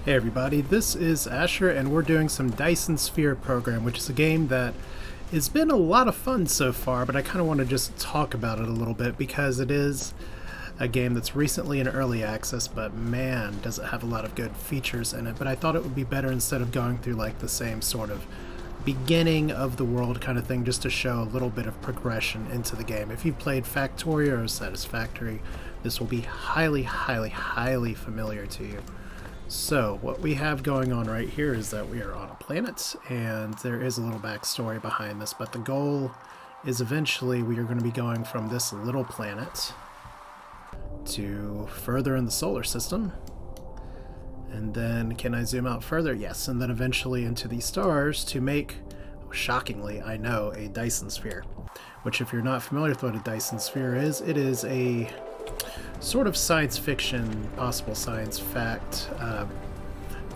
Hey everybody, this is Asher and we're doing some Dyson Sphere Program, which is a game that has been a lot of fun so far, but I kind of want to just talk about it a little bit because it is a game that's recently in early access, but man, does it have a lot of good features in it. But I thought it would be better instead of going through like the same sort of beginning of the world kind of thing, just to show a little bit of progression into the game. If you've played Factorio or Satisfactory, this will be highly familiar to you. So, what we have going on right here is that we are on a planet, and there is a little backstory behind this, but the goal is eventually we are going to be going from this little planet to further in the solar system. And then, can I zoom out further? Yes, and then eventually into the stars to make, shockingly, I know, a Dyson Sphere. Which, if you're not familiar with what a Dyson Sphere is, it is a sort of science fiction, possible science fact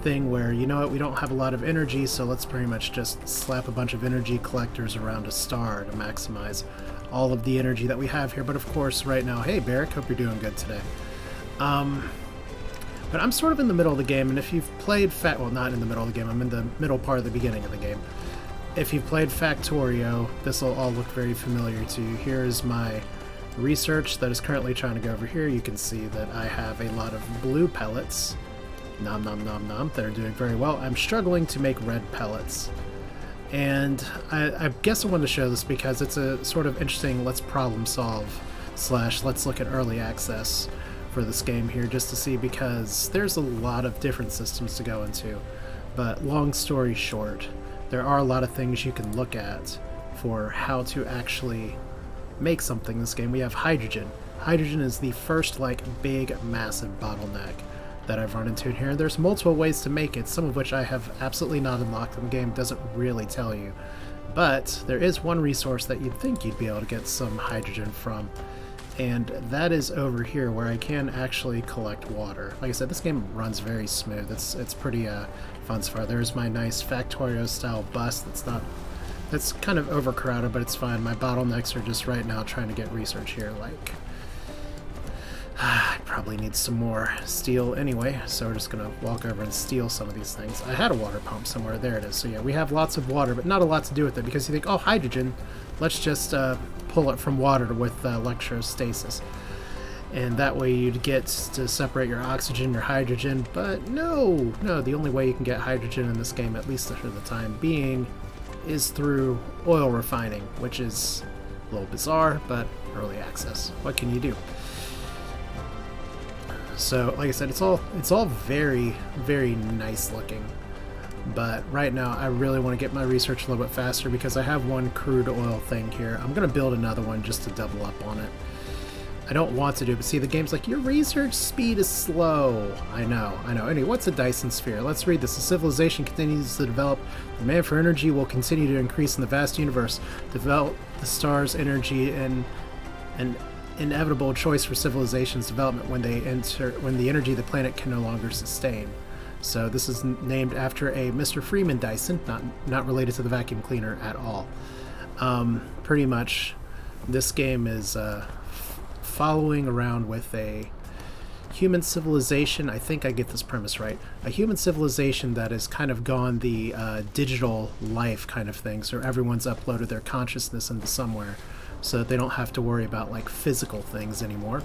thing where, you know what, we don't have a lot of energy, so let's pretty much just slap a bunch of energy collectors around a star to maximize all of the energy that we have here. But of course, right now, hey Barrick, hope you're doing good today. But I'm sort of in the middle of the game, and if you've played well, not in the middle of the game, I'm in the middle part of the beginning of the game. If you've played Factorio, this will all look very familiar to you. Here is my research that is currently trying to go over here. You can see that I have a lot of blue pellets, nom nom nom nom, that are doing very well. I'm struggling to make red pellets, and I guess I wanted to show this because it's a sort of interesting let's problem solve / let's look at early access for this game here, just to see, because there's a lot of different systems to go into. But long story short, there are a lot of things you can look at for how to actually make something in this game. We have hydrogen. Hydrogen is the first big massive bottleneck that I've run into in here. There's multiple ways to make it, some of which I have absolutely not unlocked, and the game doesn't really tell you. But there is one resource that you'd think you'd be able to get some hydrogen from, and that is over here where I can actually collect water. Like I said, this game runs very smooth. It's pretty fun so far. There's my nice Factorio style bus that's kind of overcrowded, but it's fine. My bottlenecks are just right now trying to get research here. I probably need some more steel anyway, so we're just going to walk over and steal some of these things. I had a water pump somewhere. There it is. So yeah, we have lots of water, but not a lot to do with it, because you think, oh, hydrogen, let's just pull it from water with electrostasis. And that way you'd get to separate your oxygen, your hydrogen, but no, the only way you can get hydrogen in this game, at least for the time being, is through oil refining, which is a little bizarre, but early access. What can you do? So, like I said, it's all very nice looking. But right now, I really want to get my research a little bit faster because I have one crude oil thing here. I'm going to build another one just to double up on it. I don't want to do it, but see, the game's like, your research speed is slow. I know. Anyway, what's a Dyson Sphere? Let's read this. The civilization continues to develop. The demand for energy will continue to increase in the vast universe. Develop the star's energy and an inevitable choice for civilization's development when the energy of the planet can no longer sustain. So this is named after a Mr. Freeman Dyson, not related to the vacuum cleaner at all. Pretty much, this game is following around with a human civilization. I think I get this premise right. A human civilization that has kind of gone the digital life kind of thing, so everyone's uploaded their consciousness into somewhere so that they don't have to worry about physical things anymore.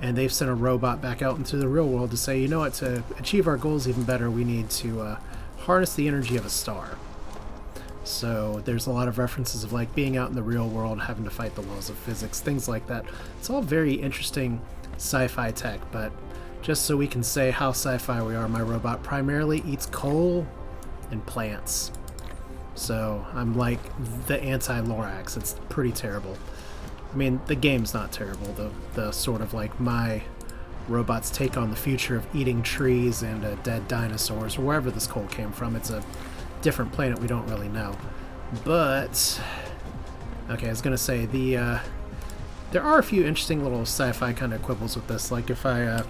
And they've sent a robot back out into the real world to say, you know what, to achieve our goals even better, we need to harness the energy of a star. So there's a lot of references of being out in the real world, having to fight the laws of physics, things like that. It's all very interesting sci-fi tech, but just so we can say how sci-fi we are, my robot primarily eats coal and plants. So I'm like the anti-Lorax. It's pretty terrible. I mean, the game's not terrible. The sort of my robot's take on the future of eating trees and dead dinosaurs, or wherever this coal came from. It's a different planet we don't really know. But okay, I was gonna say there are a few interesting little sci-fi kind of quibbles with this. Like if I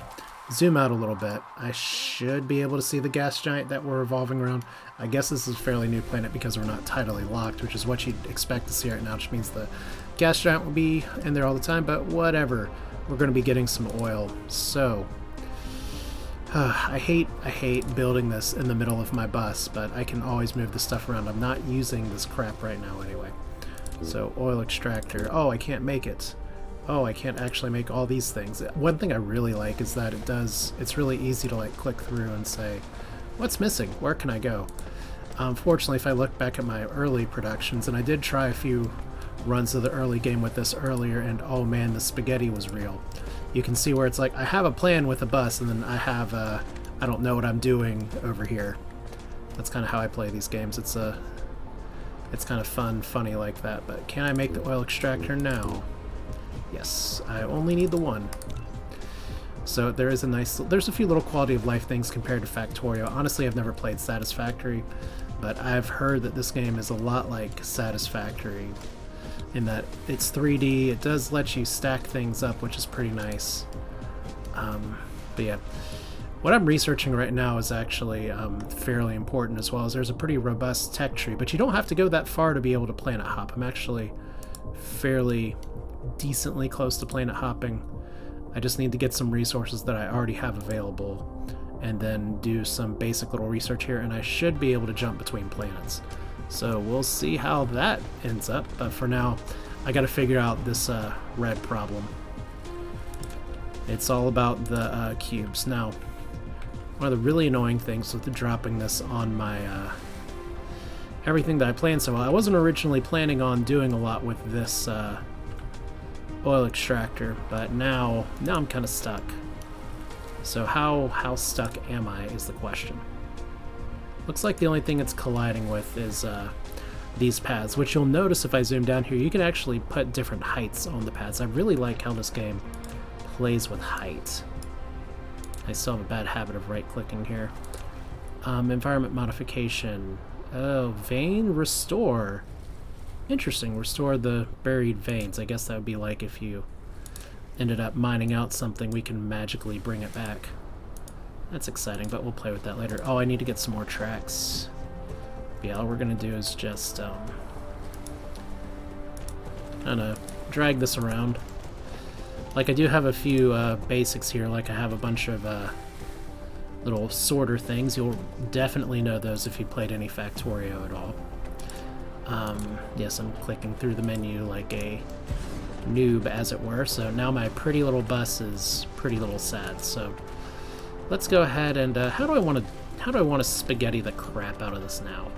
zoom out a little bit, I should be able to see the gas giant that we're revolving around. I guess this is a fairly new planet because we're not tidally locked, which is what you'd expect to see right now, which means the gas giant will be in there all the time, but whatever. We're going to be getting some oil. So I hate building this in the middle of my bus, but I can always move the stuff around. I'm not using this crap right now anyway. So, oil extractor. Oh, I can't make it. Oh, I can't actually make all these things. One thing I really like is that it's really easy to like click through and say, what's missing? Where can I go? Fortunately, if I look back at my early productions, and I did try a few runs of the early game with this earlier, and oh man, the spaghetti was real. You can see where it's like, I have a plan with a bus, and then I have I don't know what I'm doing over here. That's kind of how I play these games. It's kind of funny like that. But can I make the oil extractor now? Yes, I only need the one. So there is there's a few little quality of life things compared to Factorio. Honestly, I've never played Satisfactory, but I've heard that this game is a lot like Satisfactory in that it's 3D, it does let you stack things up, which is pretty nice. But yeah, what I'm researching right now is actually fairly important as well, as there's a pretty robust tech tree, but you don't have to go that far to be able to planet hop. I'm actually fairly decently close to planet hopping. I just need to get some resources that I already have available and then do some basic little research here, and I should be able to jump between planets. So we'll see how that ends up, but for now I gotta figure out this red problem. It's all about the cubes. Now, one of the really annoying things with dropping this on my everything that I planned so well, I wasn't originally planning on doing a lot with this oil extractor, but now I'm kind of stuck. So how stuck am I is the question. Looks like the only thing it's colliding with is these paths, which you'll notice if I zoom down here, you can actually put different heights on the paths. I really like how this game plays with height. I still have a bad habit of right-clicking here. Environment modification. Oh, vein restore. Interesting, restore the buried veins. I guess that would be like if you ended up mining out something, we can magically bring it back. That's exciting, but we'll play with that later. Oh, I need to get some more tracks. Yeah, all we're gonna do is just kinda drag this around. Like, I do have a few basics here, like I have a bunch of little sorter things. You'll definitely know those if you played any Factorio at all. Yes, I'm clicking through the menu like a noob, as it were, so now my pretty little bus is pretty little sad. So let's go ahead and how do I want to spaghetti the crap out of this now?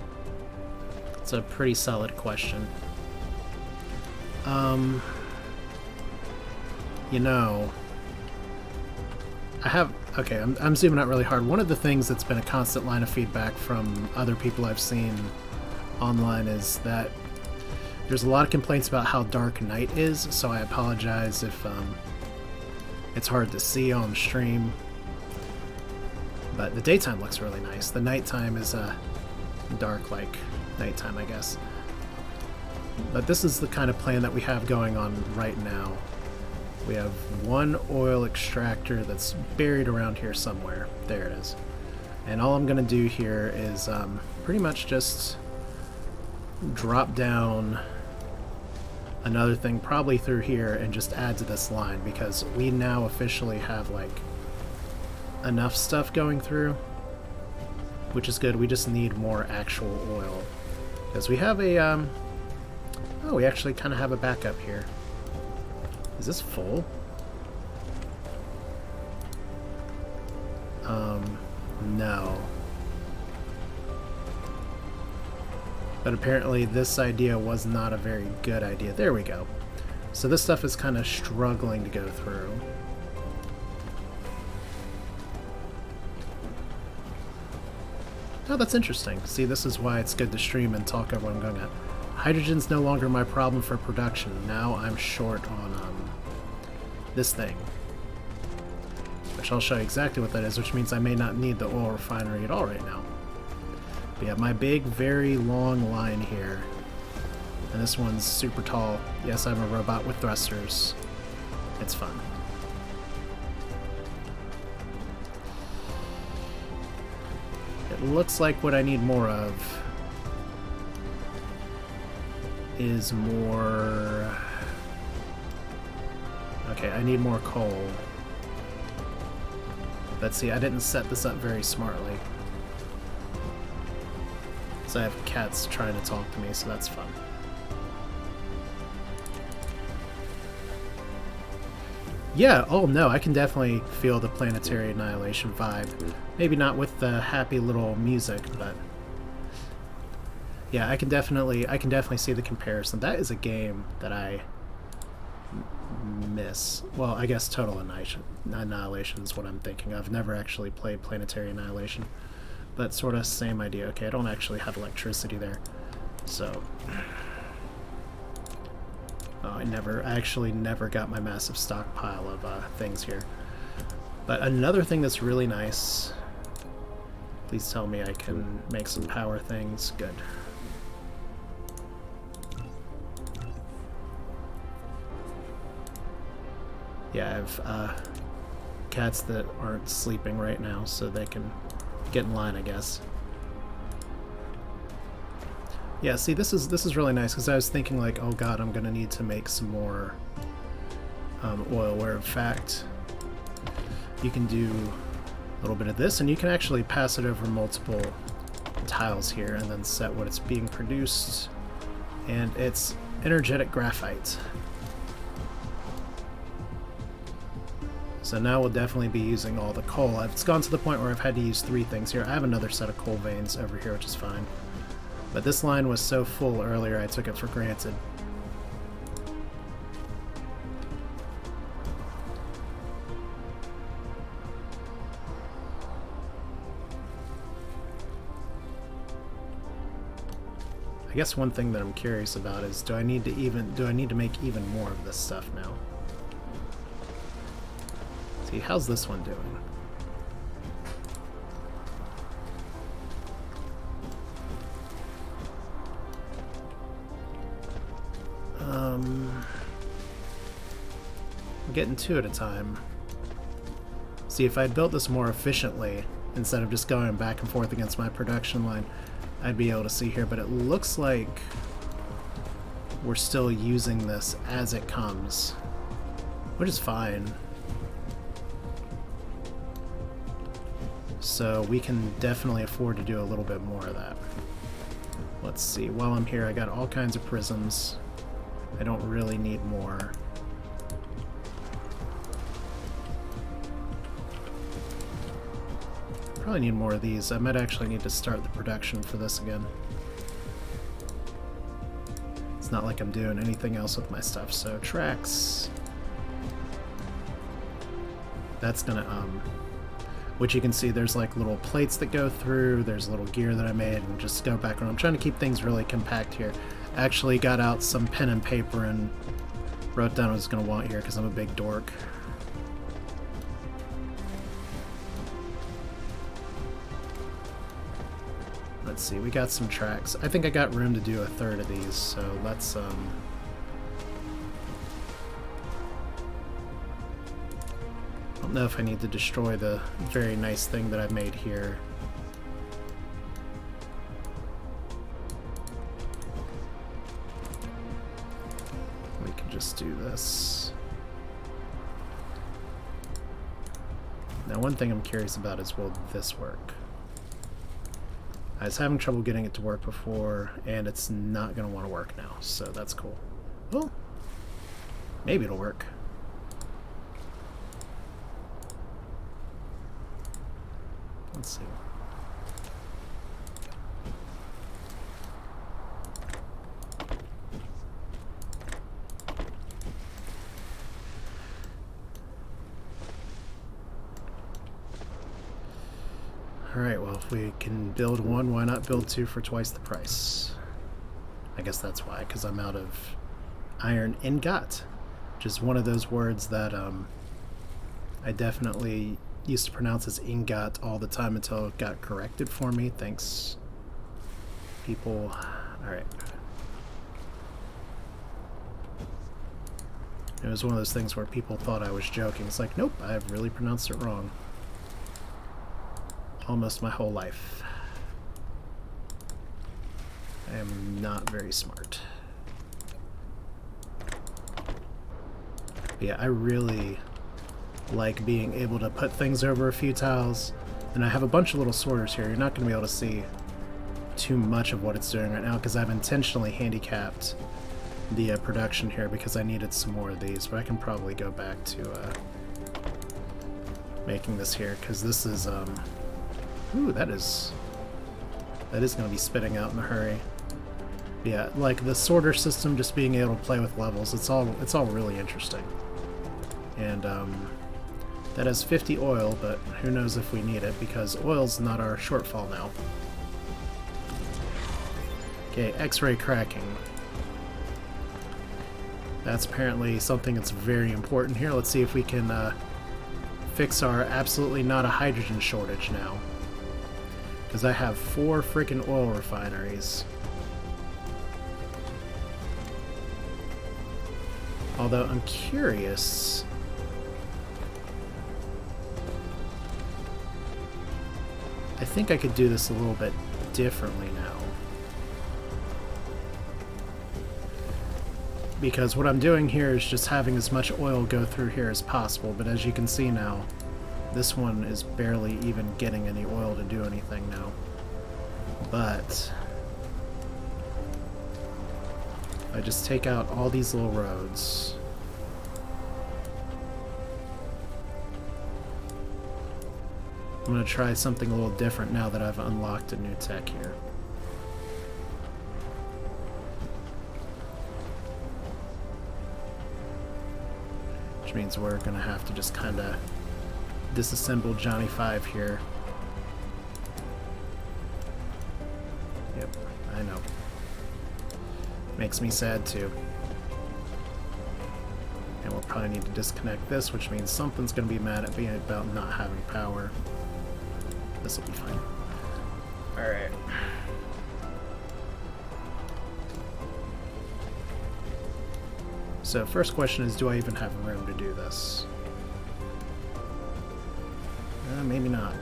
It's a pretty solid question. You know, okay, I'm zooming out really hard. One of the things that's been a constant line of feedback from other people I've seen online is that there's a lot of complaints about how dark night is, so I apologize if it's hard to see on stream. But the daytime looks really nice. The nighttime is dark like nighttime, I guess. But this is the kind of plan that we have going on right now. We have one oil extractor that's buried around here somewhere. There it is. And all I'm going to do here is pretty much just drop down another thing probably through here and just add to this line, because we now officially have like enough stuff going through, which is good. We just need more actual oil, because we have a oh, we actually kind of have a backup here. Is this full? No. But apparently this idea was not a very good idea. There we go. So this stuff is kind of struggling to go through. Oh, that's interesting. See, this is why it's good to stream and talk over what I'm going at. Hydrogen's no longer my problem for production. Now I'm short on this thing. Which I'll show you exactly what that is, which means I may not need the oil refinery at all right now. But yeah, my big, very long line here. And this one's super tall. Yes, I'm a robot with thrusters. It's fun. It looks like what I need more of is more... Okay, I need more coal. But see, I didn't set this up very smartly. So I have cats trying to talk to me, so that's fun. Yeah, oh no, I can definitely feel the Planetary Annihilation vibe. Maybe not with the happy little music, but yeah, I can definitely see the comparison. That is a game that I miss. Well, I guess Total Annihilation is what I'm thinking of. Never actually played Planetary Annihilation, but sort of same idea. Okay, I don't actually have electricity there, so I actually never got my massive stockpile of things here. But another thing that's really nice, please tell me I can make some power things. Good. Yeah, I have cats that aren't sleeping right now, so they can get in line, I guess. Yeah, see, this is really nice, because I was thinking, like, oh god, I'm gonna need to make some more oil, where in fact you can do a little bit of this, and you can actually pass it over multiple tiles here, and then set what it's being produced, and it's energetic graphite. So now we'll definitely be using all the coal. It's gone to the point where I've had to use 3 things here. I have another set of coal veins over here, which is fine. But this line was so full earlier, I took it for granted. I guess one thing that I'm curious about is, do I need to make even more of this stuff now? See, how's this one doing? I'm getting 2 at a time. See, if I'd built this more efficiently, instead of just going back and forth against my production line, I'd be able to see here, but it looks like we're still using this as it comes, which is fine. So we can definitely afford to do a little bit more of that. Let's see, while I'm here, I got all kinds of prisms. I don't really need more. Probably need more of these. I might actually need to start the production for this again. It's not like I'm doing anything else with my stuff. So tracks. That's gonna which you can see there's like little plates that go through, there's a little gear that I made, and just go back around. I'm trying to keep things really compact here. Actually got out some pen and paper and wrote down what I was gonna want here because I'm a big dork. Let's see, we got some tracks. I think I got room to do a 1/3 of these, so let's I don't know if I need to destroy the very nice thing that I've made here. We can just do this. Now, one thing I'm curious about is, will this work? I was having trouble getting it to work before, and it's not going to want to work now, so that's cool. Well, maybe it'll work. Let's see. Alright, well, if we can build 1, why not build 2 for twice the price? I guess that's why, because I'm out of iron ingot, which is one of those words that I definitely used to pronounce as ingot all the time until it got corrected for me. Thanks, people. Alright. It was one of those things where people thought I was joking. It's like, nope, I've really pronounced it wrong. Almost my whole life. I am not very smart. But yeah, I really like being able to put things over a few tiles. And I have a bunch of little sorters here. You're not going to be able to see too much of what it's doing right now because I've intentionally handicapped the production here because I needed some more of these, but I can probably go back to making this here because this is ooh, that is going to be spitting out in a hurry. Yeah, like the sorter system, just being able to play with levels, it's all really interesting. And that has 50 oil, but who knows if we need it because oil's not our shortfall now. Okay, X-ray cracking. That's apparently something that's very important here. Let's see if we can fix our absolutely not a hydrogen shortage now. Because I have 4 freaking oil refineries. Although I'm curious. I think I could do this a little bit differently now. Because what I'm doing here is just having as much oil go through here as possible, but as you can see now, this one is barely even getting any oil to do anything now. But I just take out all these little roads. I'm going to try something a little different now that I've unlocked a new tech here. Which means we're going to have to just kind of disassemble Johnny 5 here. Yep, I know. Makes me sad too. And we'll probably need to disconnect this, which means something's going to be mad at me about not having power. This will be fine. Alright. So first question is, do I even have room to do this? Maybe not.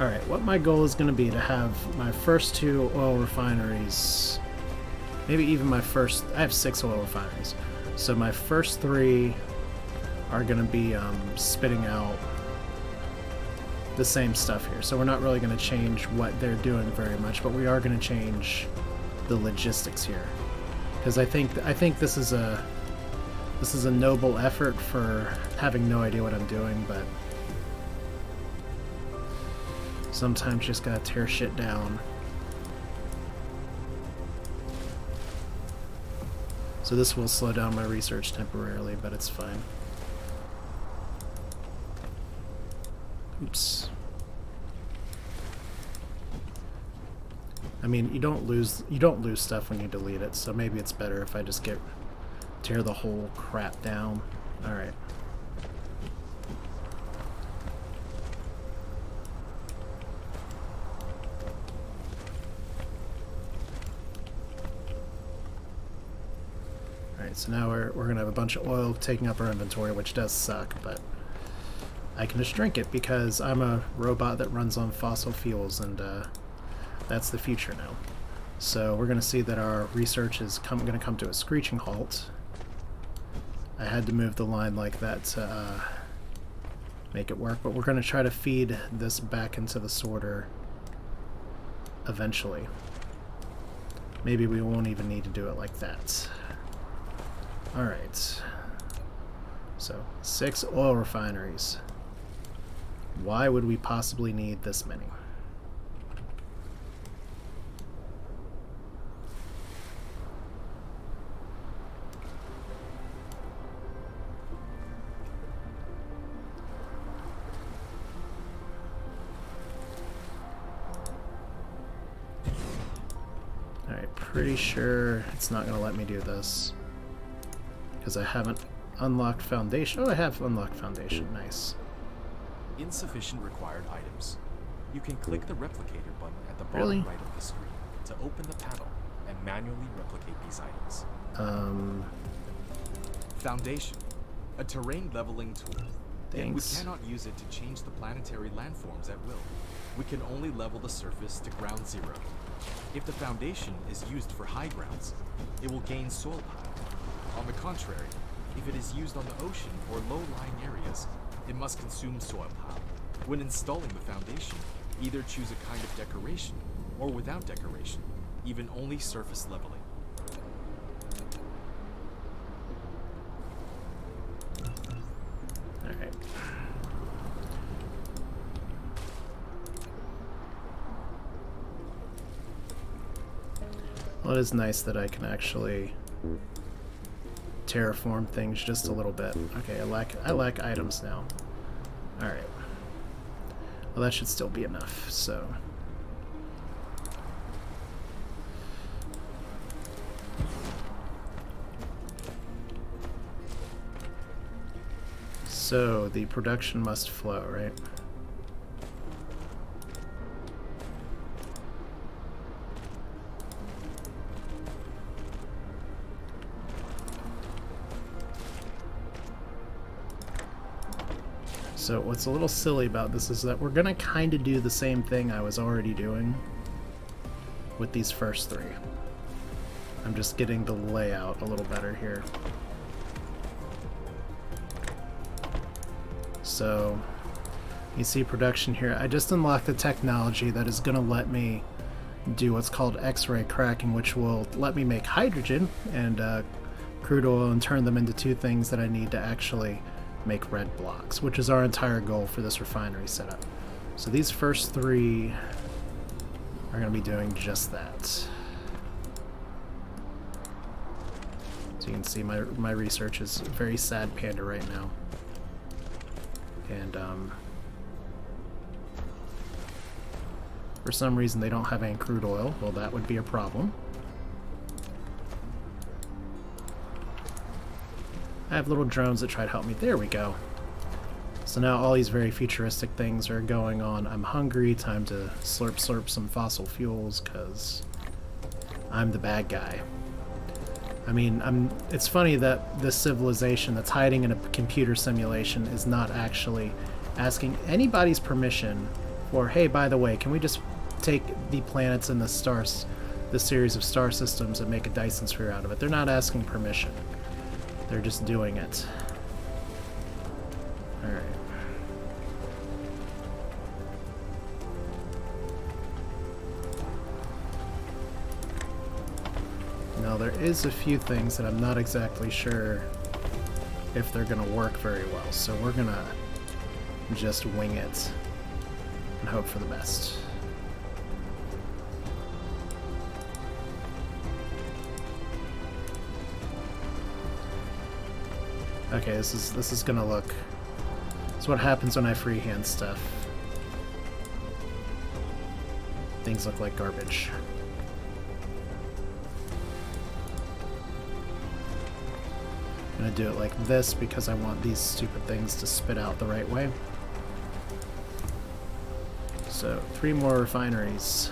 Alright, what my goal is going to be to have my first 2 oil refineries, maybe even my first, I have 6 oil refineries, so my first 3 are going to be spitting out the same stuff here. So we're not really going to change what they're doing very much, but we are going to change the logistics here, because I think this is a noble effort for having no idea what I'm doing, but sometimes you just gotta tear shit down. So this will slow down my research temporarily, but it's fine. Oops. I mean, you don't lose stuff when you delete it, so maybe it's better if I just tear the whole crap down. All right. Alright, so now we're gonna have a bunch of oil taking up our inventory, which does suck, but I can just drink it because I'm a robot that runs on fossil fuels, and that's the future now. So we're gonna see that our research is gonna come to a screeching halt. I had to move the line like that to make it work, but we're gonna try to feed this back into the sorter eventually. Maybe we won't even need to do it like that. Alright, so 6 oil refineries. Why would we possibly need this many? Alright, pretty sure it's not going to let me do this. Because I haven't unlocked foundation. Oh, I have unlocked foundation. Nice. Insufficient required items. You can click the replicator button at the bottom right of the screen to open the panel and manually replicate these items. Foundation, a terrain leveling tool. Thanks. We cannot use it to change the planetary landforms at will. We can only level the surface to ground zero. If the foundation is used for high grounds, it will gain soil pile. On the contrary, if it is used on the ocean or low-lying areas, it must consume soil pile. When installing the foundation, either choose a kind of decoration or without decoration, even only surface leveling. Alright. Well, it is nice that I can actually terraform things just a little bit. Okay, I lack items now. Alright. Well, that should still be enough, so... So, the production must flow, right? So what's a little silly about this is that we're gonna kind of do the same thing I was already doing with these first three. I'm just getting the layout a little better here. So you see production here. I just unlocked the technology that is gonna let me do what's called X-ray cracking, which will let me make hydrogen and crude oil and turn them into two things that I need to actually make red blocks, which is our entire goal for this refinery setup. So these first three are going to be doing just that. So you can see my research is very sad panda right now. And for some reason they don't have any crude oil. Well, that would be a problem. I have little drones that try to help me. There we go. So now all these very futuristic things are going on. I'm hungry. Time to slurp some fossil fuels because I'm the bad guy. I mean, it's funny that this civilization that's hiding in a computer simulation is not actually asking anybody's permission for, hey, by the way, can we just take the planets and the stars, the series of star systems, and make a Dyson Sphere out of it? They're not asking permission. They're just doing it. Alright. Now there is a few things that I'm not exactly sure if they're gonna work very well, so we're gonna just wing it and hope for the best. Okay, this is gonna look... It's what happens when I freehand stuff. Things look like garbage. I'm gonna do it like this because I want these stupid things to spit out the right way. So, 3 more refineries.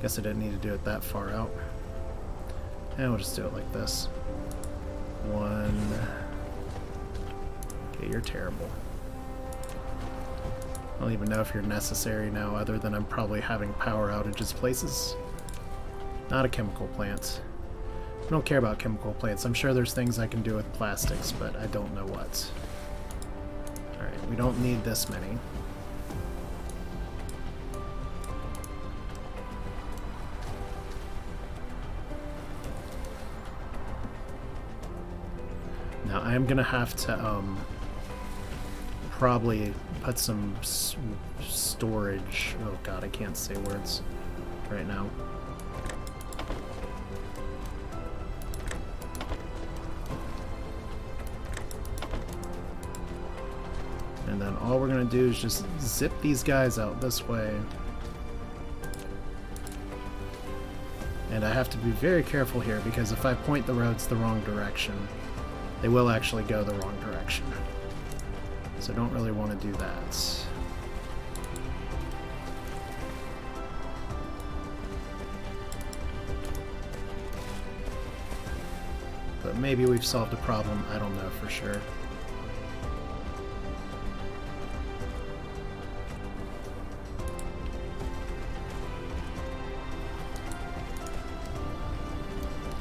Guess I didn't need to do it that far out. And we'll just do it like this. 1. Okay, you're terrible. I don't even know if you're necessary now, other than I'm probably having power outages places. Not a chemical plant. I don't care about chemical plants. I'm sure there's things I can do with plastics, but I don't know what. Alright, we don't need this many. Now I'm gonna have to probably put some storage. Oh god, I can't say words right now. And then all we're gonna do is just zip these guys out this way. And I have to be very careful here because if I point the roads the wrong direction, they will actually go the wrong direction. So I don't really want to do that. But maybe we've solved a problem, I don't know for sure.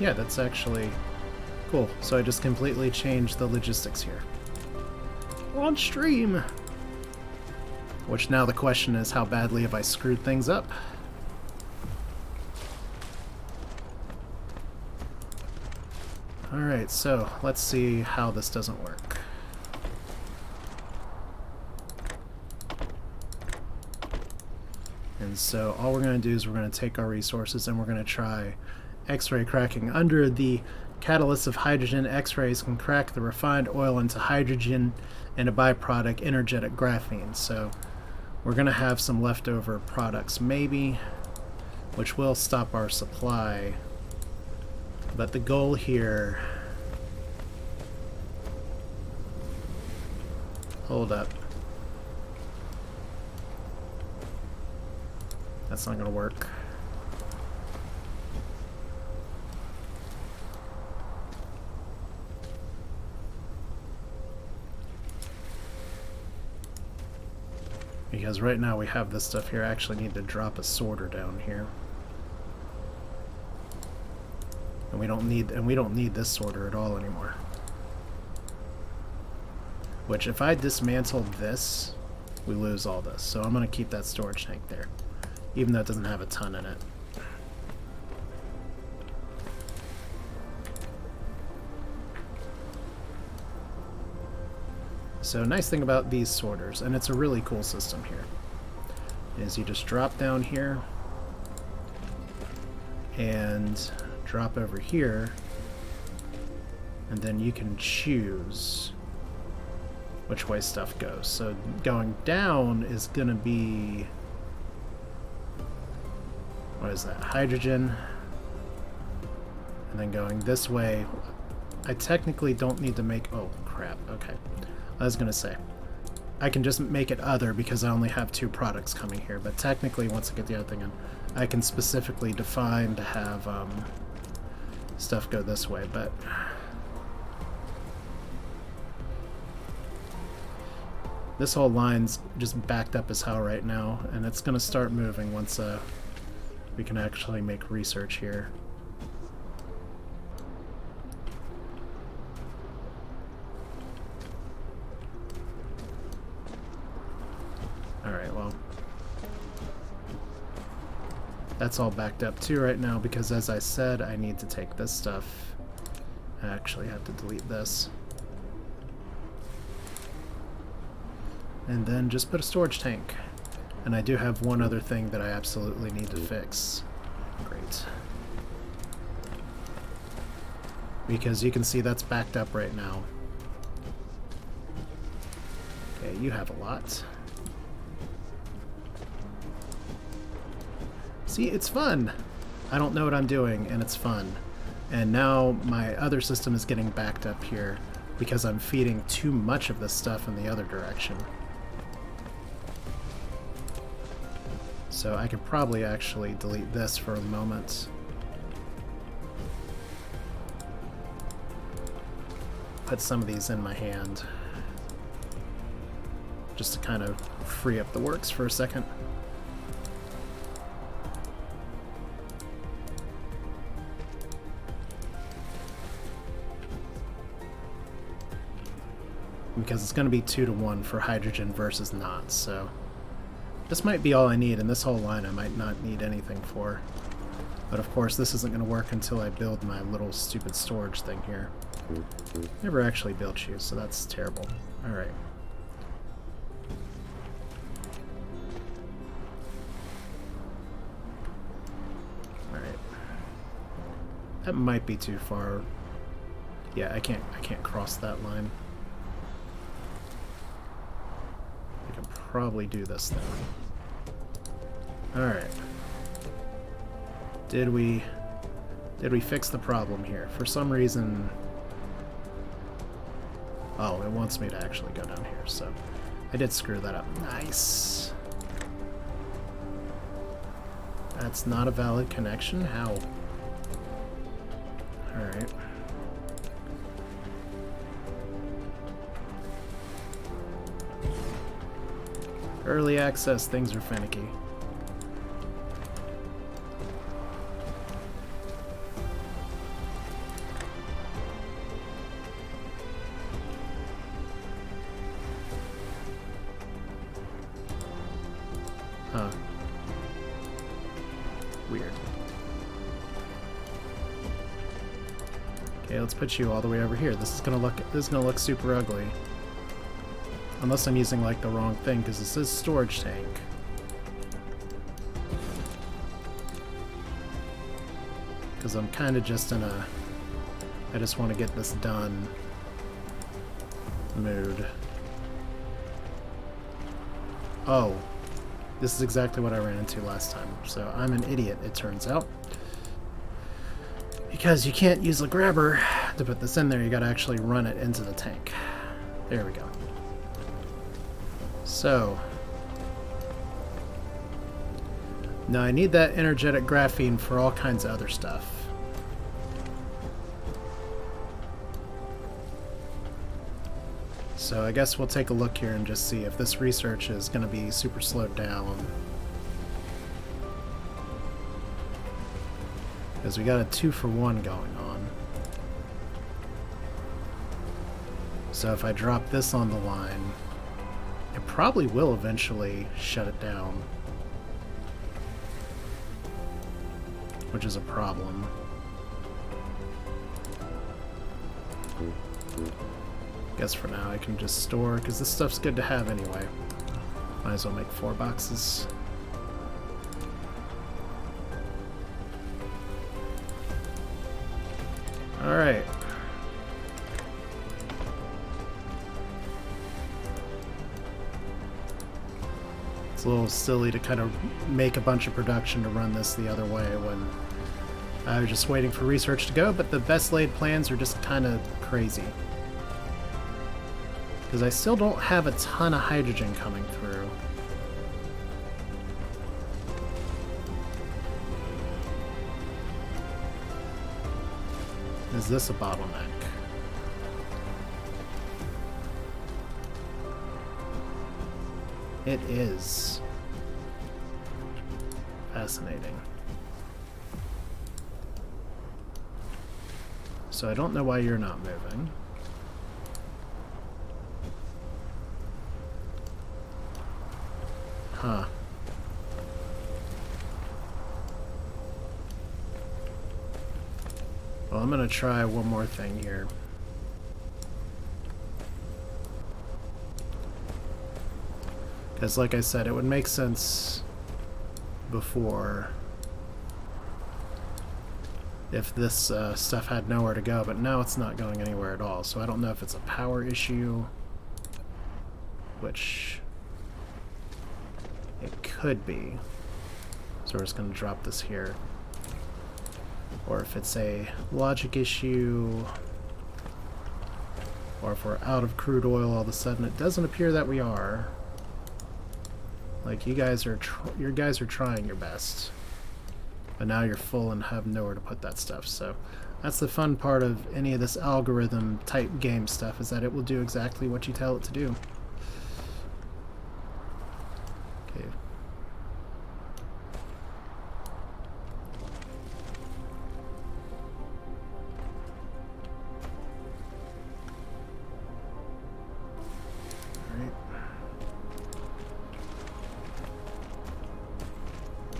yeah, that's actually cool. So I just completely changed the logistics here. On stream! Which now the question is, how badly have I screwed things up? Alright, so let's see how this doesn't work. And so all we're going to do is we're going to take our resources and we're going to try X-ray cracking. Under the catalyst of hydrogen, X-rays can crack the refined oil into hydrogen and a byproduct, energetic graphene. So we're going to have some leftover products maybe, which will stop our supply. But the goal here... Hold up. That's not going to work. Because right now we have this stuff here. I actually need to drop a sorter down here. And we don't need this sorter at all anymore. Which if I dismantled this, we lose all this. So I'm going to keep that storage tank there, even though it doesn't have a ton in it. So nice thing about these sorters, and it's a really cool system here, is you just drop down here and drop over here, and then you can choose which way stuff goes. So going down is going to be, what is that, hydrogen, and then going this way, I technically don't need to make, oh crap, okay. I was going to say, I can just make it other because I only have 2 products coming here, but technically once I get the other thing in, I can specifically define to have stuff go this way, but this whole line's just backed up as hell right now, and it's going to start moving once we can actually make research here. Alright, well, that's all backed up too right now because, as I said, I need to take this stuff. I actually have to delete this. And then just put a storage tank. And I do have one other thing that I absolutely need to fix. Great. Because you can see that's backed up right now. Okay, you have a lot. See, it's fun! I don't know what I'm doing, and it's fun. And now my other system is getting backed up here because I'm feeding too much of this stuff in the other direction. So I could probably actually delete this for a moment. Put some of these in my hand. Just to kind of free up the works for a second. Because it's going to be 2 to 1 for hydrogen versus not, so this might be all I need, and this whole line I might not need anything for. But of course this isn't going to work until I build my little stupid storage thing here. Never actually built you, so that's terrible. Alright. Alright. That might be too far. Yeah, I can't cross that line. Probably do this then. Alright. Did we fix the problem here? For some reason... Oh, it wants me to actually go down here, so I did screw that up. Nice! That's not a valid connection? How? Alright. Early access, things are finicky. Weird. Okay, let's put you all the way over here. This is gonna look super ugly. Unless I'm using like the wrong thing, because this is storage tank. Because I'm kind of just in a I just want to get this done mood. Oh, this is exactly what I ran into last time. So I'm an idiot, it turns out. Because you can't use a grabber to put this in there, you gotta actually run it into the tank. There we go. So, now I need that energetic graphene for all kinds of other stuff. So I guess we'll take a look here and just see if this research is going to be super slowed down. Because we got a 2-for-1 going on. So if I drop this on the line, it probably will eventually shut it down. Which is a problem. Guess for now I can just store, because this stuff's good to have anyway. Might as well make 4 boxes. Alright. It's a little silly to kind of make a bunch of production to run this the other way when I was just waiting for research to go, but the best laid plans are just kind of crazy. Because I still don't have a ton of hydrogen coming through. Is this a bottleneck? It is. Fascinating. So I don't know why you're not moving. Huh. Well, I'm gonna try one more thing here. Because like I said, it would make sense before if this stuff had nowhere to go, but now it's not going anywhere at all. So I don't know if it's a power issue, which it could be. So we're just going to drop this here. Or if it's a logic issue, or if we're out of crude oil all of a sudden. It doesn't appear that we are. Like, you guys are trying your best, but now you're full and have nowhere to put that stuff. So that's the fun part of any of this algorithm type game stuff, is that it will do exactly what you tell it to do. Okay.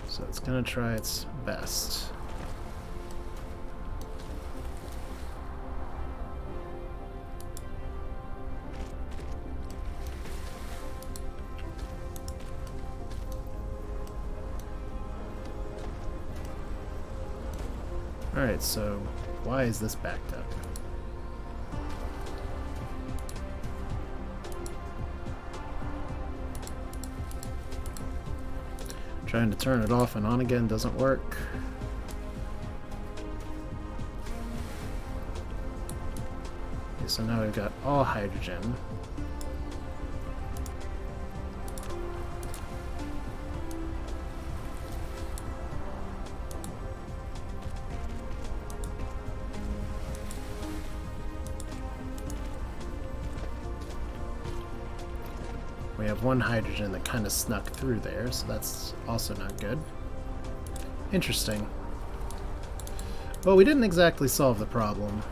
So it's going to try its best. Alright, so why is this backed up? Trying to turn it off and on again doesn't work. Okay, so now we've got all hydrogen. We have one hydrogen that kind of snuck through there, so that's also not good. Interesting. Well, we didn't exactly solve the problem.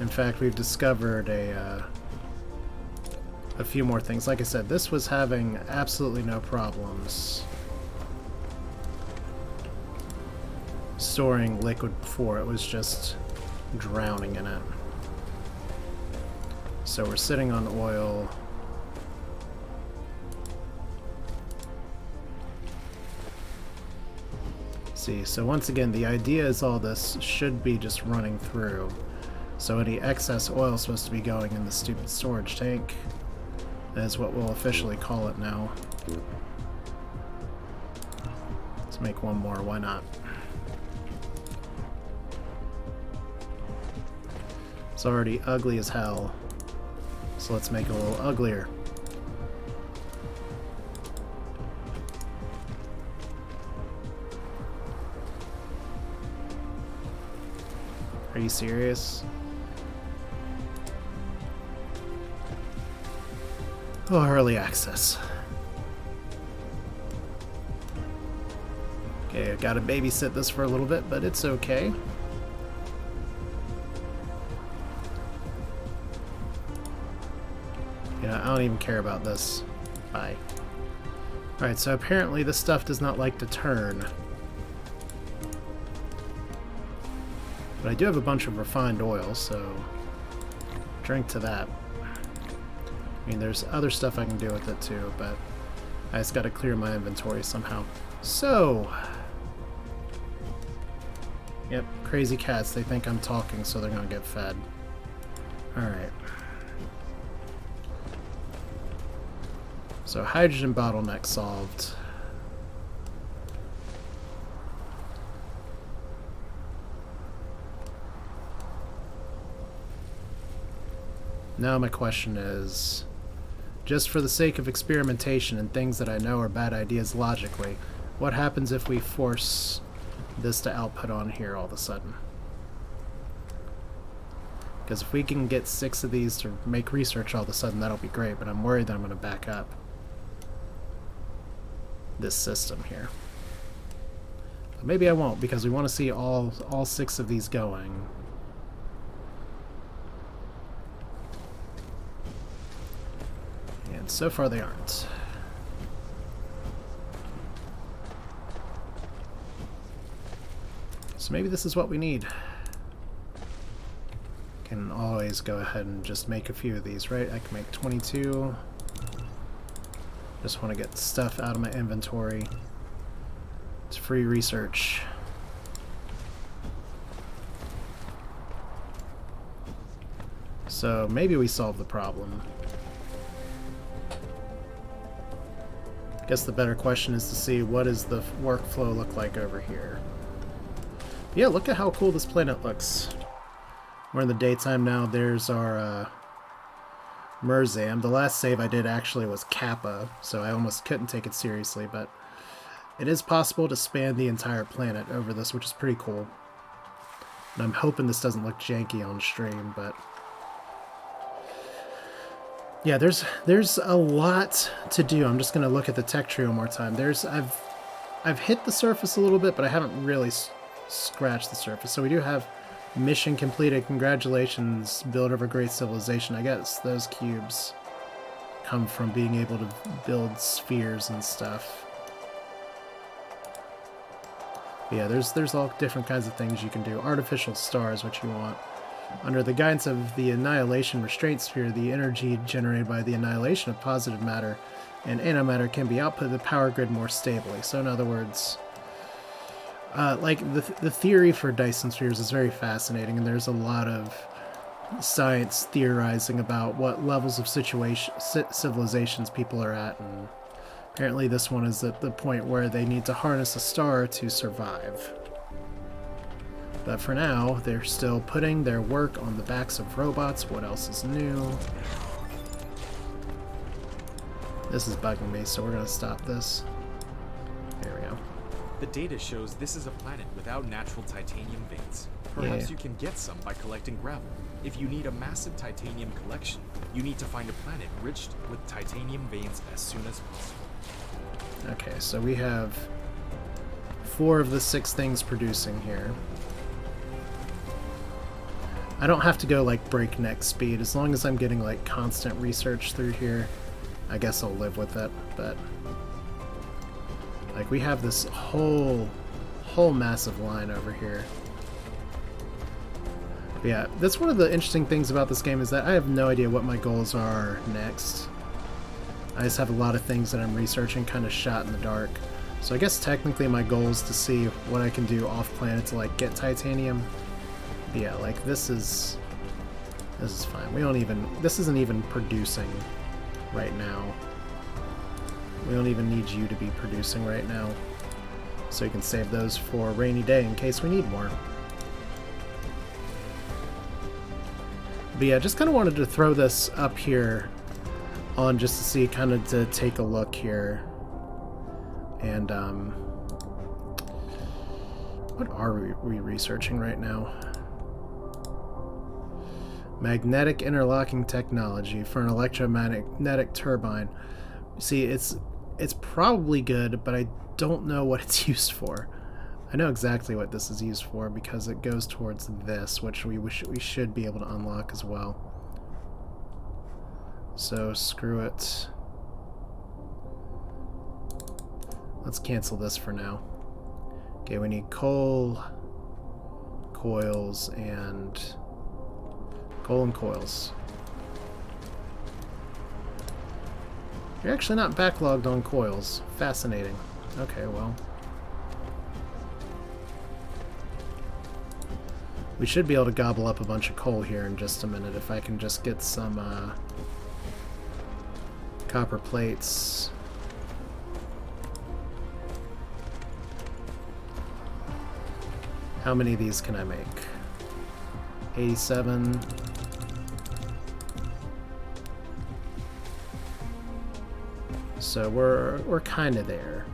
In fact, we've discovered a few more things. Like I said, this was having absolutely no problems storing liquid before. It was just drowning in it. So we're sitting on oil. See, so once again, the idea is all this should be just running through. So any excess oil is supposed to be going in the stupid storage tank. That is what we'll officially call it now. Let's make one more, why not? It's already ugly as hell. So let's make it a little uglier. Are you serious? Oh, early access. Okay, I gotta babysit this for a little bit, but it's okay. Yeah, I don't even care about this. Bye. Alright, so apparently this stuff does not like to turn. But I do have a bunch of refined oil, so drink to that. I mean, there's other stuff I can do with it too, but I just gotta clear my inventory somehow. So, yep, crazy cats, they think I'm talking, so they're gonna get fed. Alright. So hydrogen bottleneck solved. Now my question is, just for the sake of experimentation and things that I know are bad ideas logically, what happens if we force this to output on here all of a sudden? Because if we can get 6 of these to make research all of a sudden, that'll be great, but I'm worried that I'm going to back up this system here. But maybe I won't, because we want to see all 6 of these going. And so far they aren't. So maybe this is what we need. Can always go ahead and just make a few of these, right? I can make 22. Just want to get stuff out of my inventory. It's free research. So maybe we solve the problem. I guess the better question is to see what does the workflow look like over here. Yeah, look at how cool this planet looks. We're in the daytime now. There's our Merzam. The last save I did actually was Kappa, so I almost couldn't take it seriously, but it is possible to span the entire planet over this, which is pretty cool. And I'm hoping this doesn't look janky on stream, but yeah, there's a lot to do. I'm just gonna look at the tech tree one more time. I've hit the surface a little bit, but I haven't really scratched the surface. So we do have mission completed. Congratulations, builder of a great civilization. I guess those cubes come from being able to build spheres and stuff. But yeah, there's all different kinds of things you can do. Artificial stars, what you want. Under the guidance of the annihilation restraint sphere, the energy generated by the annihilation of positive matter and antimatter can be output of the power grid more stably. So in other words, like the theory for Dyson spheres is very fascinating, and there's a lot of science theorizing about what levels of civilizations people are at, and apparently this one is at the point where they need to harness a star to survive. But for now, they're still putting their work on the backs of robots. What else is new? This is bugging me, so we're going to stop this. There we go. The data shows this is a planet without natural titanium veins. Perhaps you can get some by collecting gravel. If you need a massive titanium collection, you need to find a planet rich with titanium veins as soon as possible. Okay, so we have 4 of the 6 things producing here. I don't have to go like breakneck speed. As long as I'm getting like constant research through here, I guess I'll live with it. But like we have this whole whole massive line over here. But yeah, that's one of the interesting things about this game is that I have no idea what my goals are next. I just have a lot of things that I'm researching kind of shot in the dark. So I guess technically my goal is to see what I can do off planet to like get titanium. But yeah, like this is fine. We don't even, this isn't even producing right now. We don't even need you to be producing right now. So you can save those for a rainy day in case we need more. But yeah, just kind of wanted to throw this up here on just to see, kind of to take a look here. And, what are we researching right now? Magnetic interlocking technology for an electromagnetic turbine. See, it's probably good, but I don't know what it's used for. I know exactly what this is used for because it goes towards this, which we should be able to unlock as well. So screw it. Let's cancel this for now. Okay, we need coal, coils, and coal and coils. You're actually not backlogged on coils. Fascinating. Okay, well. We should be able to gobble up a bunch of coal here in just a minute if I can just get some copper plates. How many of these can I make? 87. So we're kind of there.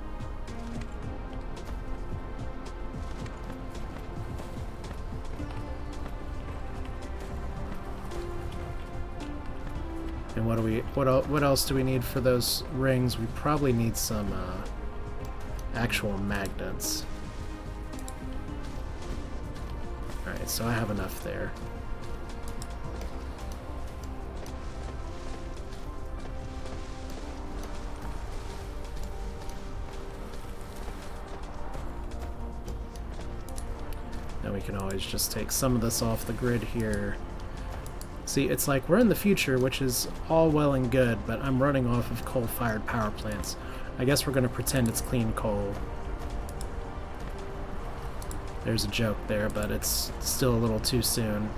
And what else do we need for those rings? We probably need some actual magnets. Alright, so I have enough there. Now we can always just take some of this off the grid here. See, it's like we're in the future, which is all well and good, but I'm running off of coal-fired power plants. I guess we're going to pretend it's clean coal. There's a joke there, but it's still a little too soon.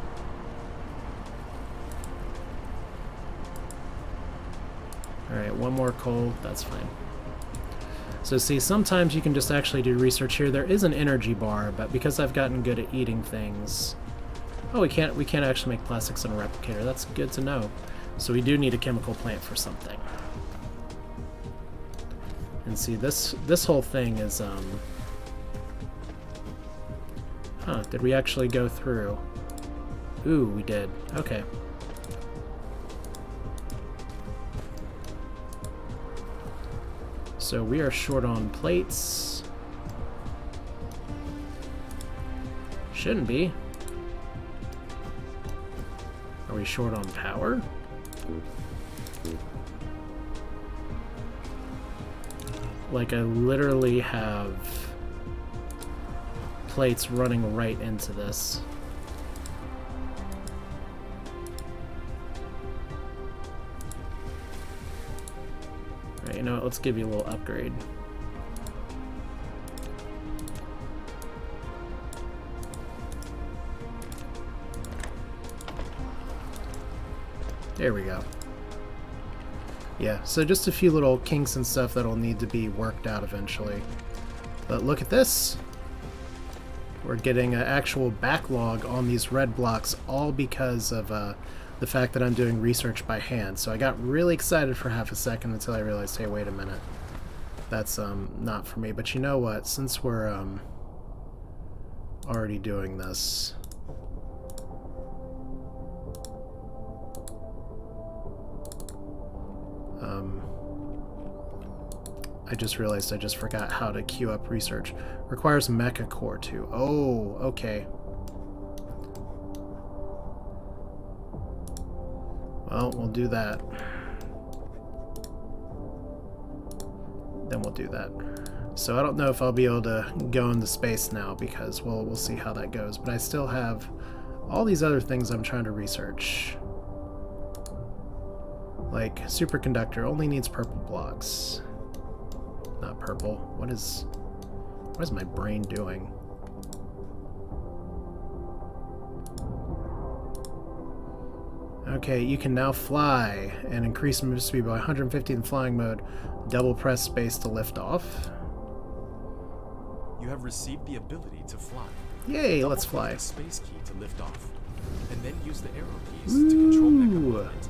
Alright, one more coal. That's fine. So see, sometimes you can just actually do research here. There is an energy bar, but because I've gotten good at eating things... Oh, we can't actually make plastics in a replicator. That's good to know. So we do need a chemical plant for something. And see, this whole thing is, Huh, did we actually go through? Ooh, we did. Okay. So we are short on plates. Shouldn't be. Are we short on power? Like, I literally have plates running right into this. Alright, you know what? Let's give you a little upgrade. There we go. Yeah, so just a few little kinks and stuff that'll need to be worked out eventually. But look at this. We're getting an actual backlog on these red blocks, all because of the fact that I'm doing research by hand. So I got really excited for half a second until I realized, hey, wait a minute. That's not for me. But you know what? Since we're already doing this... I just realized I just forgot how to queue up research. Requires mecha core too. Oh, okay. Well, we'll do that. Then we'll do that. So I don't know if I'll be able to go into space now because we'll see how that goes. But I still have all these other things I'm trying to research. Like superconductor only needs purple blocks. Not purple. What is my brain doing? Okay, you can now fly and increase move speed by 150 in flying mode. Double press space to lift off. You have received the ability to fly. Yay, let's Double-click fly. the space key to lift off, and then use the arrow keys to control mecha movement.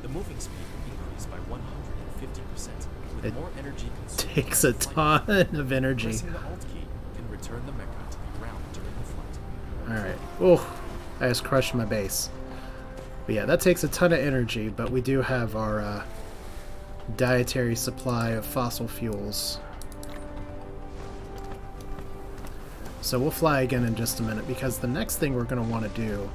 The moving speed will increase by 150%, with It more energy consumed. Takes a ton of energy. Pressing the Alt key can return the mecha to the ground during the flight. Alright. Oh, I just crushed my base. But yeah, that takes a ton of energy, but we do have our dietary supply of fossil fuels. So we'll fly again in just a minute, because the next thing we're going to want to do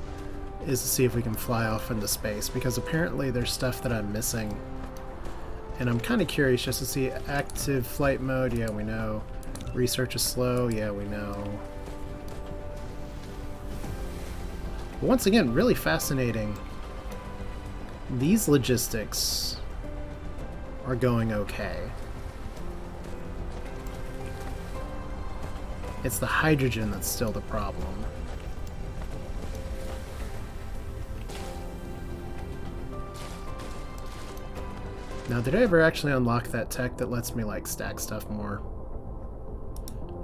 is to see if we can fly off into space, because apparently there's stuff that I'm missing. And I'm kind of curious just to see active flight mode. Yeah, we know. Research is slow. Yeah, we know. But once again, really fascinating. These logistics are going okay. It's the hydrogen that's still the problem. Now, did I ever actually unlock that tech that lets me, like, stack stuff more?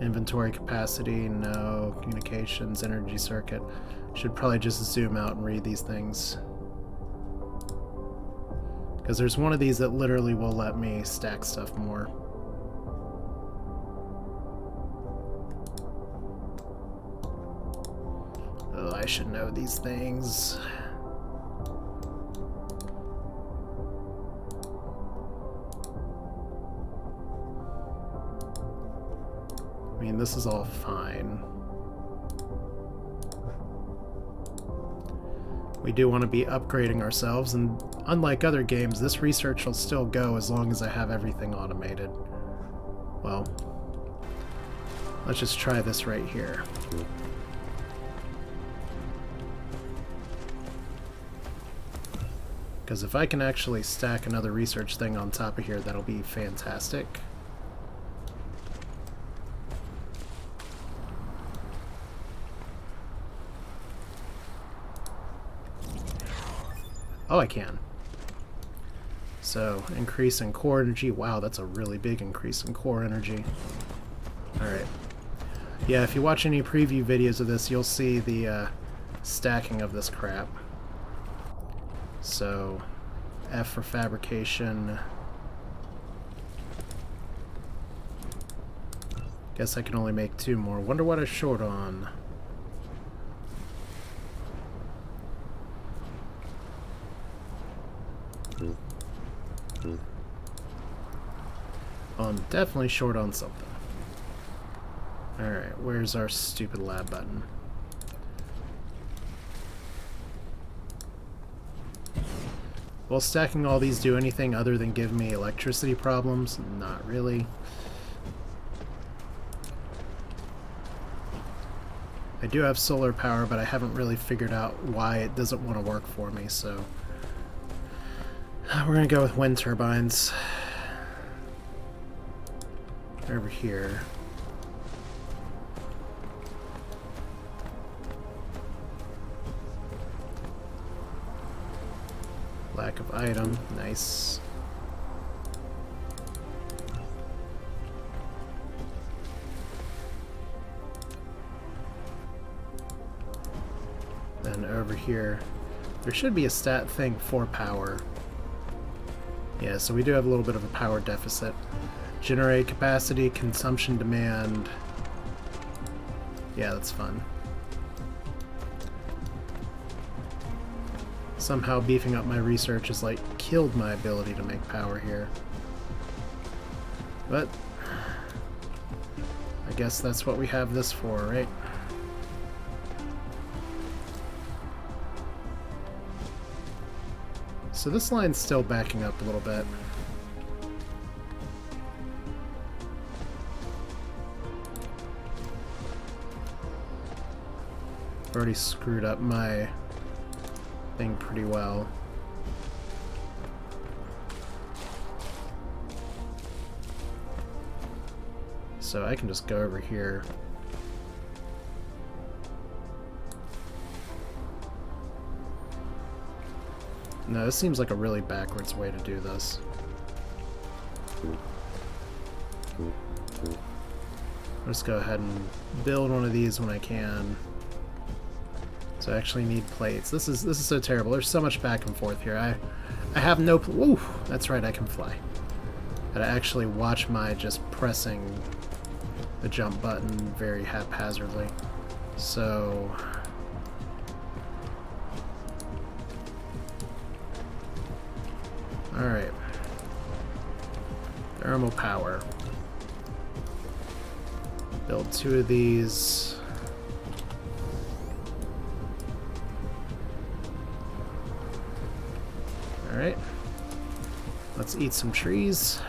Inventory capacity, no. Communications, energy circuit. Should probably just zoom out and read these things. Because there's one of these that literally will let me stack stuff more. Oh, I should know these things. I mean, this is all fine. We do want to be upgrading ourselves, and unlike other games, this research will still go as long as I have everything automated. Well, let's just try this right here. Because if I can actually stack another research thing on top of here, that'll be fantastic. Oh, I can. So, increase in core energy. Wow, that's a really big increase in core energy. Alright. Yeah, if you watch any preview videos of this, you'll see the stacking of this crap. So, F for fabrication. Guess I can only make 2 more. Wonder what I'm short on. Oh, I'm definitely short on something. Alright, where's our stupid lab button? Will stacking all these do anything other than give me electricity problems? Not really. I do have solar power, but I haven't really figured out why it doesn't want to work for me, so we're gonna go with wind turbines. Over here. Lack of item. Nice. Then over here, there should be a stat thing for power. Yeah, so we do have a little bit of a power deficit. Generate capacity, consumption demand. Yeah, that's fun. Somehow beefing up my research has, like, killed my ability to make power here. But I guess that's what we have this for, right? So this line's still backing up a little bit. I've already screwed up my thing pretty well. So I can just go over here. No, this seems like a really backwards way to do this. I'll just go ahead and build one of these when I can. So I actually need plates. This is so terrible. There's so much back and forth here. I have no. Ooh, that's right. I can fly. But I actually watch my just pressing the jump button very haphazardly. So. Alright. Thermal power. Build 2 of these. Alright. Let's eat some trees.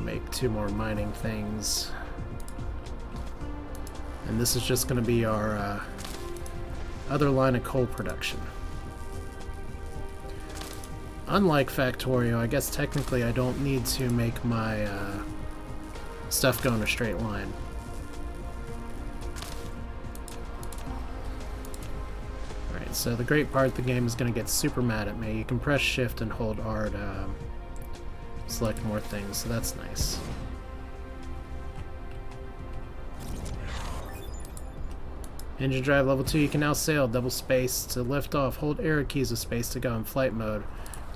Make 2 more mining things. And this is just going to be our other line of coal production. Unlike Factorio, I guess technically I don't need to make my stuff go in a straight line. Alright, so the great part, the game is going to get super mad at me. You can press shift and hold R to select more things, so that's nice. Engine drive level 2, you can now sail. Double space to lift off. Hold arrow keys with space to go in flight mode,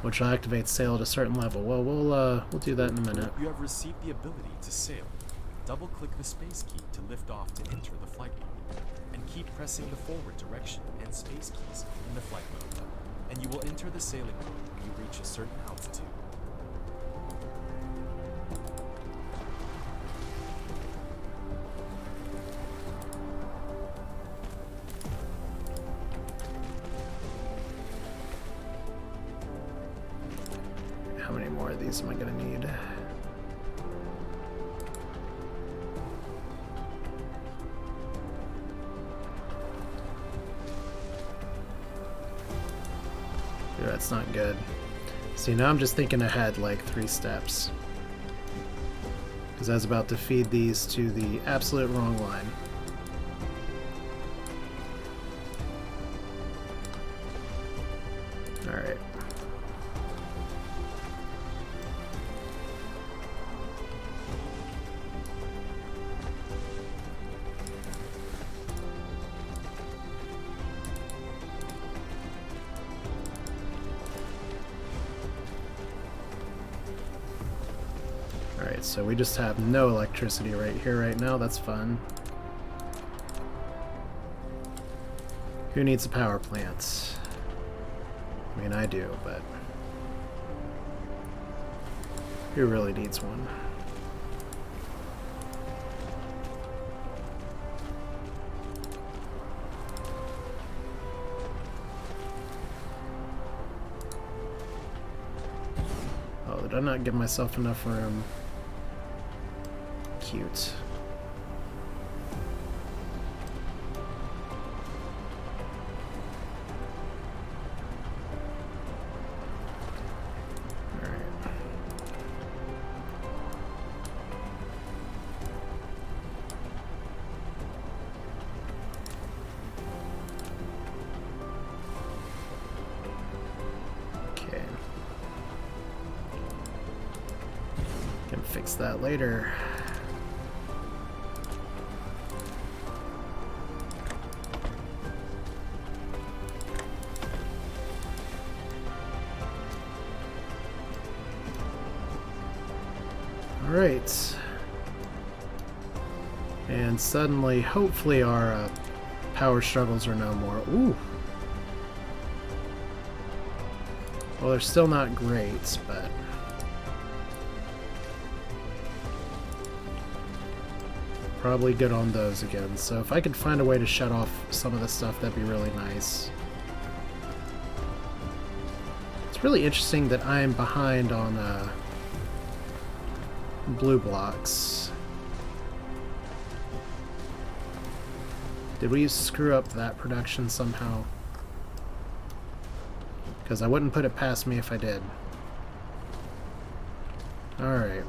which will activate sail at a certain level. Well, we'll do that in a minute. You have received the ability to sail. Double-click the space key to lift off to enter the flight mode, and keep pressing the forward direction and space keys in the flight mode, and you will enter the sailing mode when you reach a certain altitude. How many more of these am I going to need? Yeah, that's not good. See, now I'm just thinking ahead like 3 steps. Because I was about to feed these to the absolute wrong line. Alright. Alright, so we just have no electricity right here, right now. That's fun. Who needs a power plant? I mean, I do, but who really needs one? Oh, did I not give myself enough room? Cute. Can fix that later. Alright. And suddenly, hopefully our power struggles are no more. Ooh. Well, they're still not great, but probably good on those again. So if I could find a way to shut off some of the stuff, that'd be really nice. really interesting that I'm behind on blue blocks. Did we screw up that production somehow? Because I wouldn't put it past me if I did. Alright.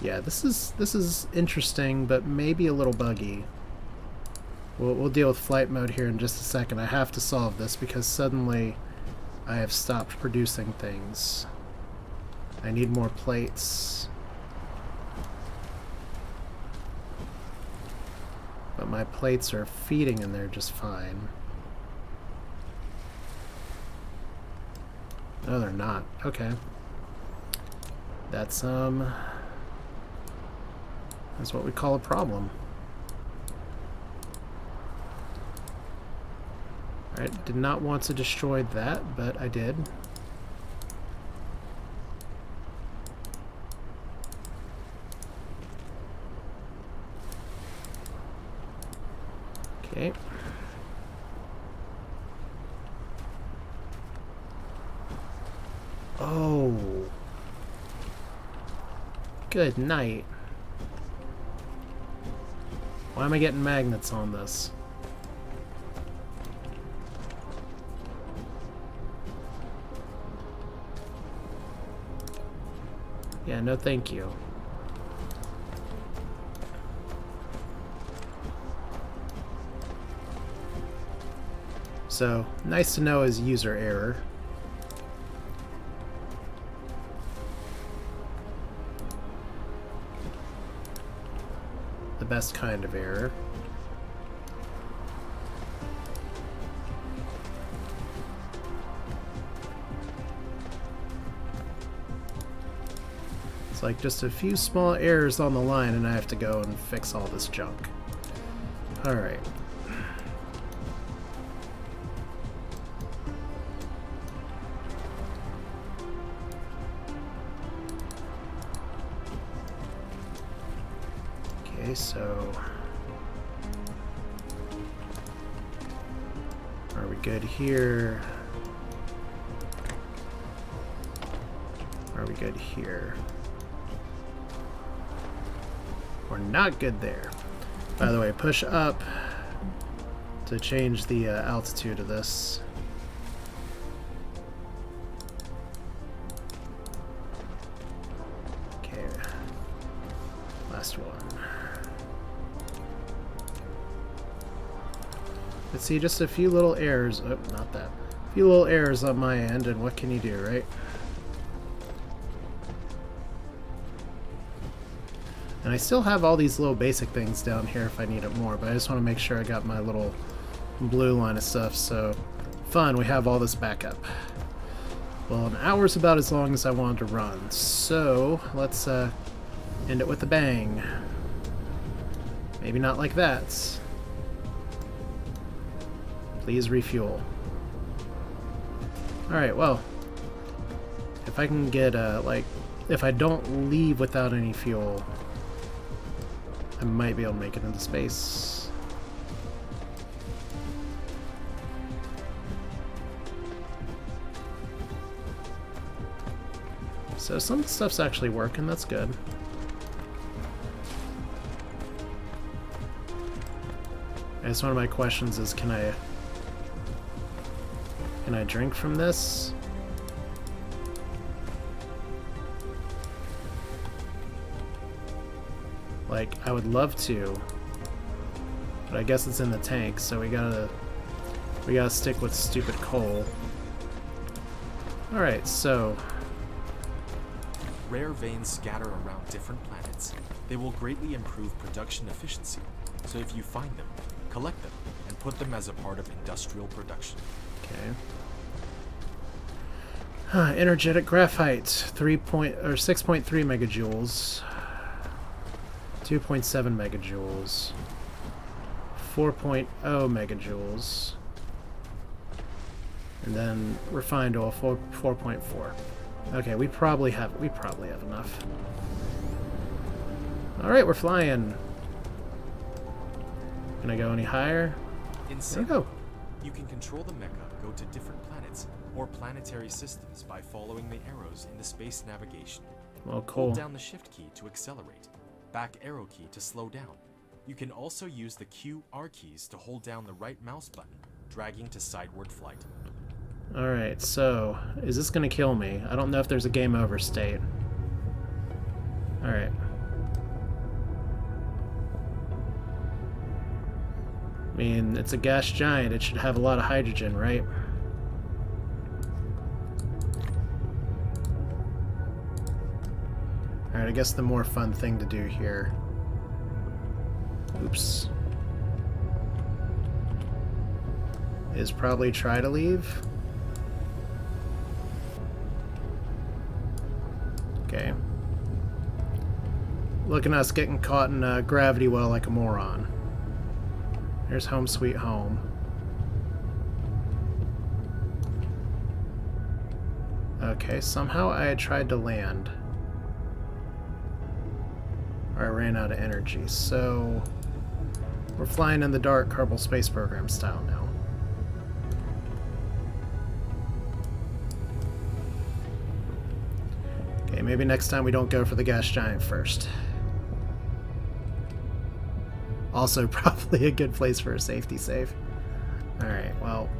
Yeah, this is interesting, but maybe a little buggy. We'll deal with flight mode here in just a second. I have to solve this because suddenly I have stopped producing things. I need more plates. But my plates are feeding in there just fine. No, they're not. Okay. That's what we call a problem. Alright, did not want to destroy that, but I did. Okay. Oh. Good night. Why am I getting magnets on this? Yeah, no thank you. So, nice to know is user error. The best kind of error. It's like just a few small errors on the line and I have to go and fix all this junk. Alright. Okay, so are we good here? Are we good here? We're not good there. By the way, push up to change the altitude of this. Okay, last one. Let's see, just a few little errors. Oh, not that. A few little errors on my end, and what can you do, right? And I still have all these little basic things down here if I need it more, but I just want to make sure I got my little blue line of stuff, so fun, we have all this backup. Well, an hour's about as long as I wanted to run, so let's end it with a bang. Maybe not like that. Please refuel. Alright, well, if I can get, like, if I don't leave without any fuel, I might be able to make it into space. So some of the stuff's actually working, that's good. I guess one of my questions is, can I drink from this? Like, I would love to, but I guess it's in the tank, so we gotta stick with stupid coal. Alright, so Rare veins scatter around different planets. They will greatly improve production efficiency. So if you find them, collect them and put them as a part of industrial production. okay. Energetic graphite, 6.3 megajoules. 2.7 megajoules, 4.0 megajoules, and then refined oil 4.4. Okay, we probably have enough. All right, we're flying. Can I go any higher? In There we Sim, go. you can control the mecha go to different planets or planetary systems by following the arrows in the space navigation. Well, cool. Hold down the shift key to accelerate, back arrow key to slow down. You can also use the Q, R keys to hold down the right mouse button, dragging to sideward flight. Alright, so, is this gonna kill me? I don't know if there's a game over state. Alright. I mean, it's a gas giant. It should have a lot of hydrogen, right? Alright, I guess the more fun thing to do here. Oops. Is probably try to leave. Okay. Look at us getting caught in a gravity well like a moron. There's home sweet home. Okay, somehow I tried to land. Or I ran out of energy, so we're flying in the dark Kerbal Space Program style now. Okay, maybe next time we don't go for the gas giant first. Also, probably a good place for a safety save. Alright, well.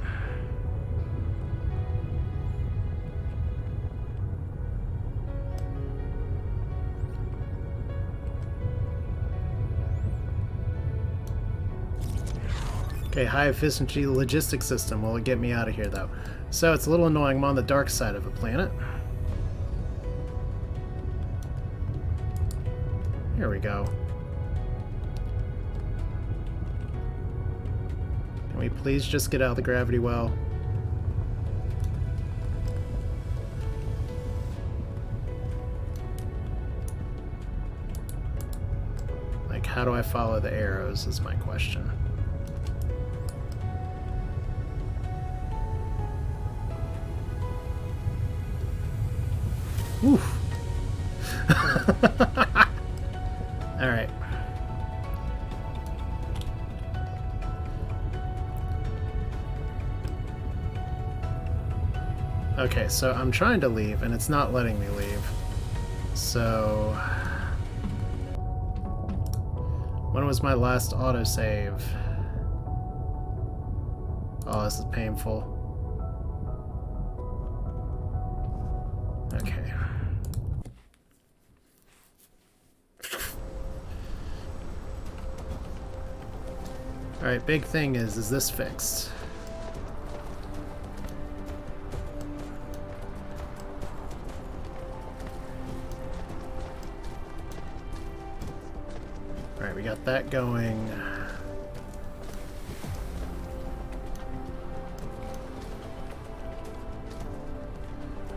Okay, high efficiency logistics system. Will it get me out of here, though? So, it's a little annoying. I'm on the dark side of the planet. Here we go. Can we please just get out of the gravity well? Like, how do I follow the arrows is my question. Oof. Alright. Okay, so I'm trying to leave, and it's not letting me leave. So... when was my last autosave? Oh, this is painful. Okay. Alright, big thing is this fixed? Alright, we got that going.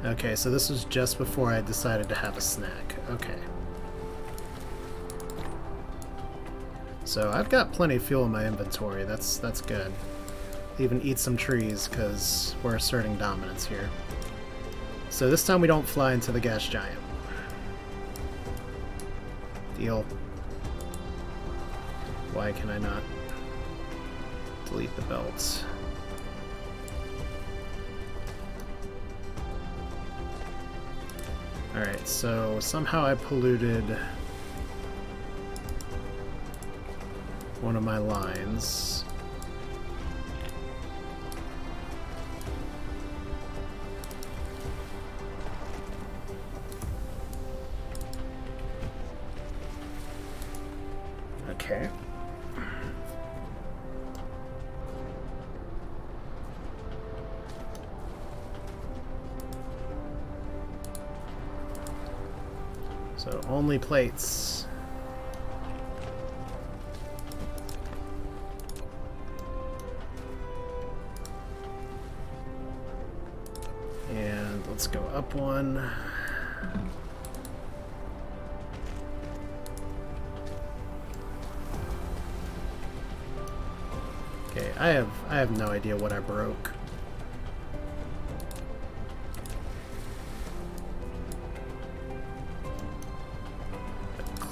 Okay, so this was just before I decided to have a snack. Okay. So I've got plenty of fuel in my inventory. That's good. Even eat some trees, because we're asserting dominance here. So this time we don't fly into the gas giant. Deal. Why can I not delete the belts? Alright, so somehow I polluted one of my lines. Okay. So only plates. And let's go up one. Okay, I have no idea what I broke.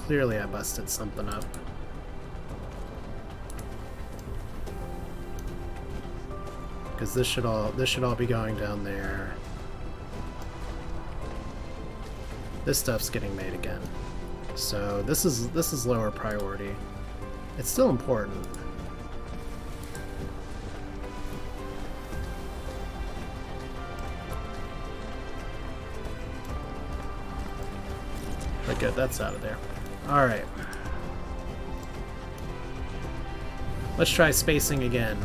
Clearly I busted something up. because this should all be going down there. This stuff's getting made again. So this is lower priority. It's still important. But good, that's out of there. Alright. Let's try spacing again.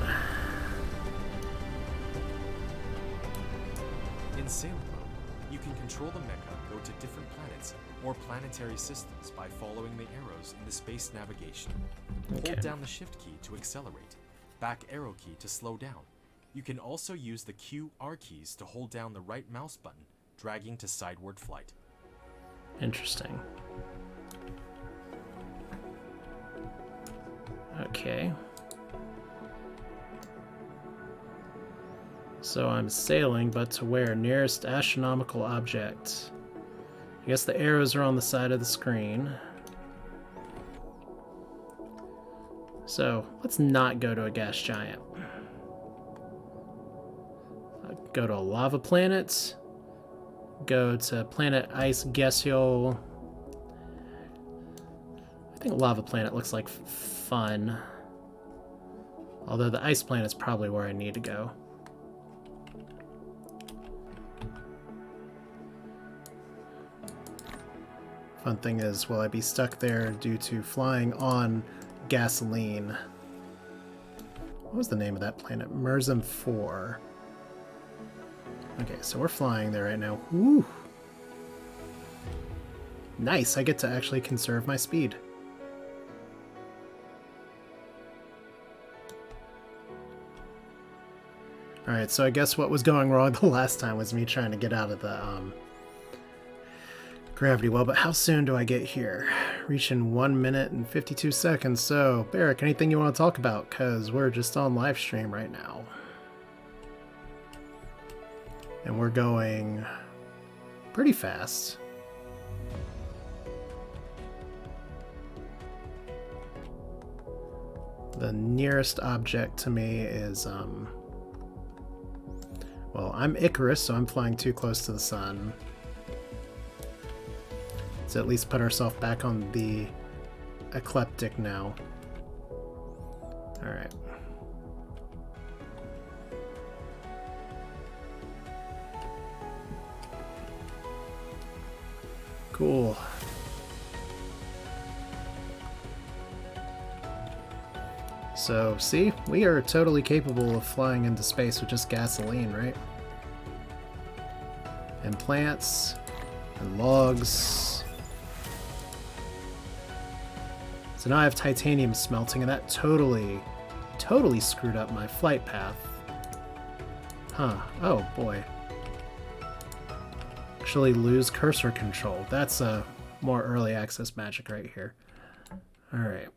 In sail mode, you can control the mecha go to different planets or planetary systems by following the arrows in the space navigation. Okay. Hold down the shift key to accelerate, back arrow key to slow down. You can also use the Q, R keys to hold down the right mouse button, dragging to sideward flight. Interesting. Okay. So I'm sailing, but to where? Nearest astronomical object. I guess the arrows are on the side of the screen. So let's not go to a gas giant. Go to a lava planet. Go to planet Ice Gesiol. I think lava planet looks like fun. Although the ice planet's probably where I need to go. Fun thing is, will I be stuck there due to flying on gasoline? What was the name of that planet? Merzum 4. Okay, so we're flying there right now. Woo! Nice, I get to actually conserve my speed. Alright, so I guess what was going wrong the last time was me trying to get out of the gravity well, but how soon do I get here? Reaching 1 minute and 52 seconds, so Barrick, anything you want to talk about? Because we're just on live stream right now. And we're going pretty fast. The nearest object to me is, well, I'm Icarus, so I'm flying too close to the sun. Let's at least put ourselves back on the ecliptic now. Alright. Cool. So, see, we are totally capable of flying into space with just gasoline, right? And plants, and logs. So now I have titanium smelting, and that totally screwed up my flight path. Huh. Oh, boy. Actually lose cursor control. That's a more early access magic right here. Alright.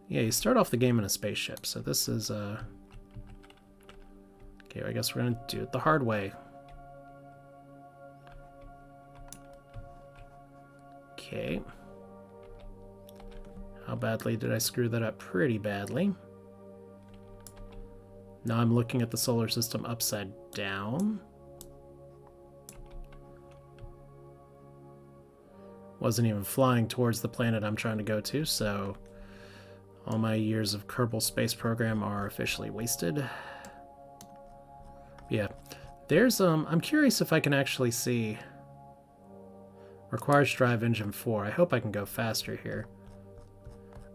Yeah, you start off the game in a spaceship, so this is, okay, I guess we're gonna do it the hard way. Okay. How badly did I screw that up? Pretty badly. Now I'm looking at the solar system upside down. Wasn't even flying towards the planet I'm trying to go to, so all my years of Kerbal Space Program are officially wasted. Yeah. There's, I'm curious if I can actually see. Requires drive engine 4. I hope I can go faster here.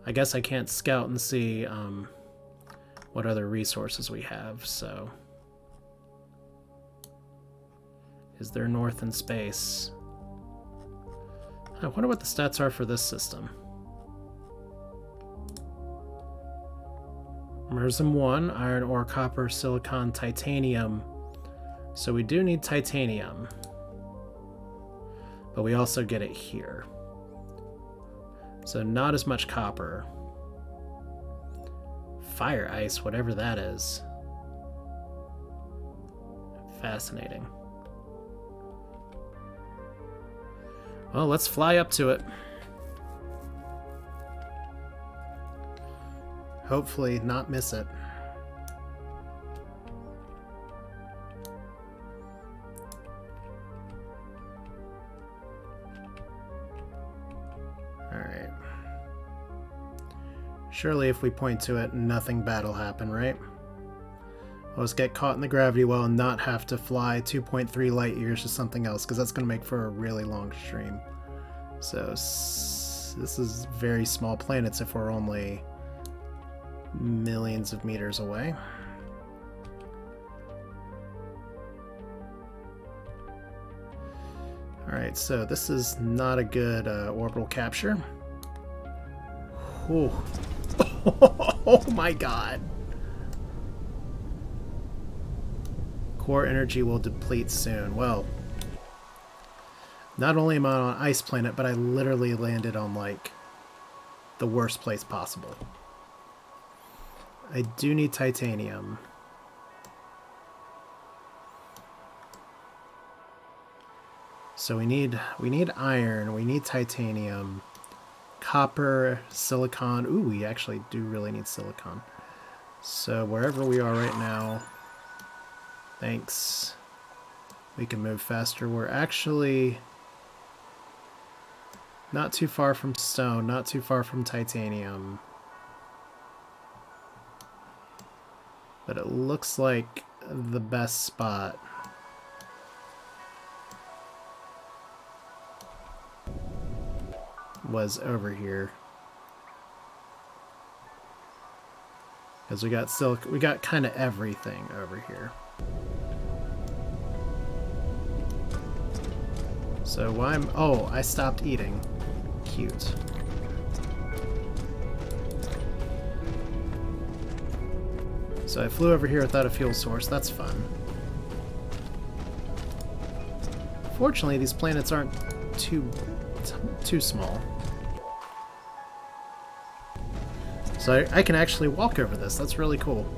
I guess I can't scout and see, what other resources we have, so. Is there north in space? I wonder what the stats are for this system. Merzum 1, iron ore, copper, silicon, titanium. So we do need titanium. But we also get it here. So not as much copper. Fire ice, whatever that is. Fascinating. Well, let's fly up to it. Hopefully not miss it. Surely if we point to it, nothing bad will happen, right? We'll just get caught in the gravity well and not have to fly 2.3 light years to something else, because that's going to make for a really long stream. So this is very small planets if we're only millions of meters away. Alright, so this is not a good orbital capture. Whew. Oh my god! Core energy will deplete soon. Well, not only am I on an ice planet, but I literally landed on, like, the worst place possible. I do need titanium. So we need iron, we need titanium, copper, silicon. Ooh, we actually do really need silicon. So wherever we are right now, thanks. We can move faster. We're actually not too far from stone, not too far from titanium. But it looks like the best spot was over here. Because we got kind of everything over here. So why am... Oh, I stopped eating. Cute. So I flew over here without a fuel source. That's fun. Fortunately, these planets aren't too small. So I can actually walk over this. That's really cool.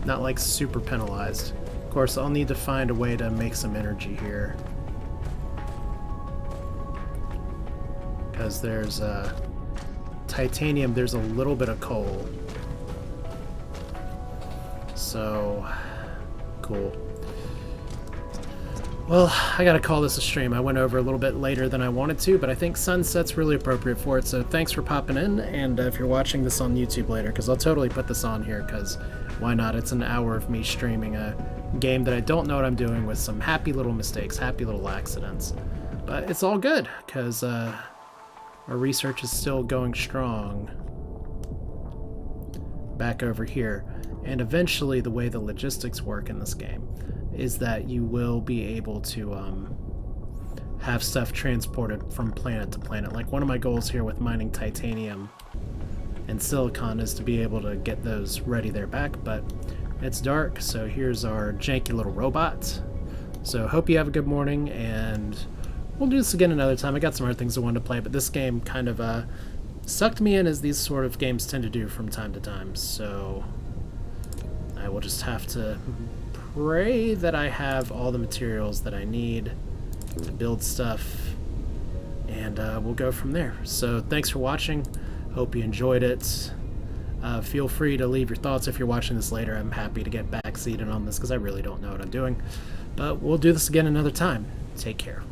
Not like super penalized. Of course, I'll need to find a way to make some energy here. Because there's titanium, there's a little bit of coal. So, cool. Well, I gotta call this a stream. I went over a little bit later than I wanted to, but I think sunset's really appropriate for it, so thanks for popping in, and if you're watching this on YouTube later, because I'll totally put this on here, because why not? It's an hour of me streaming a game that I don't know what I'm doing with some happy little mistakes, happy little accidents. But it's all good, because our research is still going strong back over here. And eventually, the way the logistics work in this game is that you will be able to have stuff transported from planet to planet. Like, one of my goals here with mining titanium and silicon is to be able to get those ready there back, but it's dark, so here's our janky little robot. So hope you have a good morning, and we'll do this again another time. I got some other things I wanted to play, but this game kind of sucked me in, as these sort of games tend to do from time to time, so I will just have to pray that I have all the materials that I need to build stuff, and we'll go from there. So thanks for watching. Hope you enjoyed it. Feel free to leave your thoughts if you're watching this later. I'm happy to get backseated on this because I really don't know what I'm doing. But we'll do this again another time. Take care.